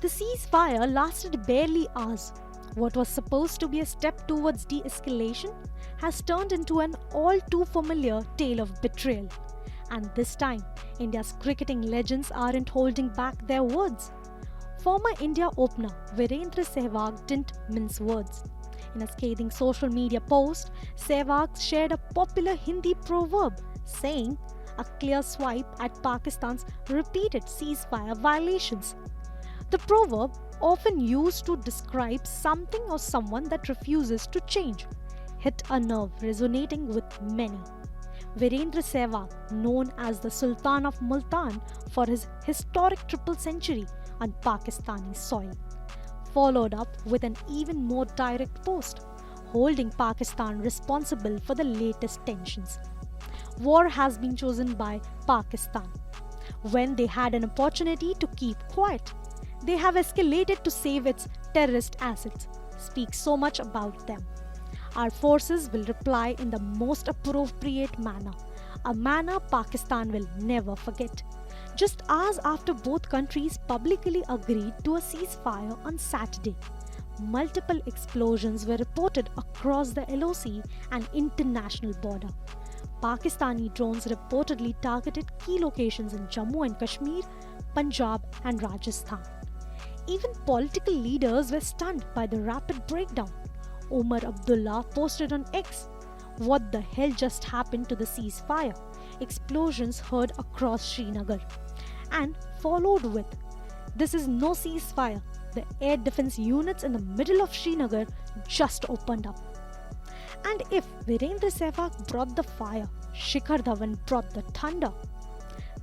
The ceasefire lasted barely hours. What was supposed to be a step towards de escalation has turned into an all too familiar tale of betrayal. And this time, India's cricketing legends aren't holding back their words. Former India opener Virendra Sehwag didn't mince words. In a scathing social media post, Sehwag shared a popular Hindi proverb saying, "A clear swipe at Pakistan's repeated ceasefire violations." The proverb, often used to describe something or someone that refuses to change, hit a nerve resonating with many. Virendra Sehwag, known as the Sultan of Multan for his historic triple century on Pakistani soil, followed up with an even more direct post, holding Pakistan responsible for the latest tensions. War has been chosen by Pakistan. When they had an opportunity to keep quiet, they have escalated to save its terrorist assets. Speaks so much about them. Our forces will reply in the most appropriate manner, a manner Pakistan will never forget. Just hours after both countries publicly agreed to a ceasefire on Saturday, multiple explosions were reported across the LOC and international border. Pakistani drones reportedly targeted key locations in Jammu and Kashmir, Punjab, and Rajasthan. Even political leaders were stunned by the rapid breakdown. Omar Abdullah posted on X, "What the hell just happened to the ceasefire? Explosions heard across Srinagar." And followed with, "This is no ceasefire. The air defense units in the middle of Srinagar just opened up." And if Virendra Sehwag brought the fire, Shikhar Dhawan brought the thunder.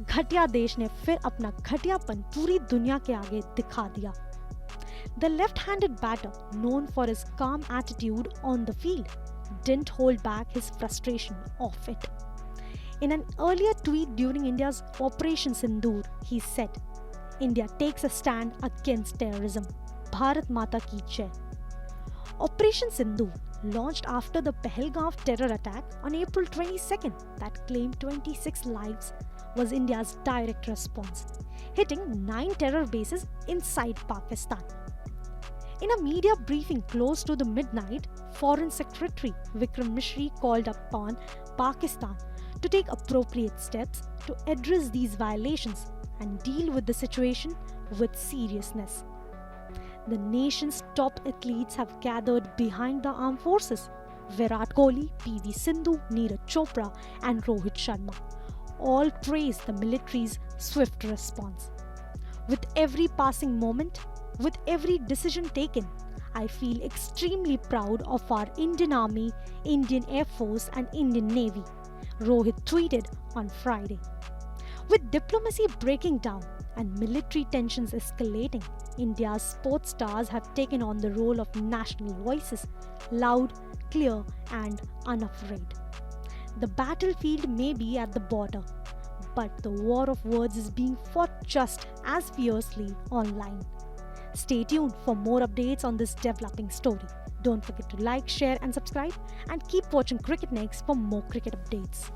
घटिया देश ने फिर अपना घटियापन पूरी दुनिया के आगे दिखा दिया. The left-handed batter, known for his calm attitude on the field, didn't hold back his frustration off it. In an earlier tweet during India's Operation Sindoor, he said, "India takes a stand against terrorism. Bharat Mata ki jai." Operation Sindoor, launched after the Pahalgam terror attack on April 22nd that claimed 26 lives, was India's direct response, hitting 9 terror bases inside Pakistan. In a media briefing close to the midnight, Foreign Secretary Vikram Misri called upon Pakistan to take appropriate steps to address these violations and deal with the situation with seriousness. The nation's top athletes have gathered behind the armed forces. Virat Kohli, PV Sindhu, Neeraj Chopra, and Rohit Sharma all praised the military's swift response. With every passing moment, with every decision taken, I feel extremely proud of our Indian Army, Indian Air Force, and Indian Navy, Rohit tweeted on Friday. With diplomacy breaking down and military tensions escalating, India's sports stars have taken on the role of national voices, loud, clear, and unafraid. The battlefield may be at the border, but the war of words is being fought just as fiercely online. Stay tuned for more updates on this developing story. Don't forget to like, share, and subscribe, and keep watching Cricket Next for more cricket updates.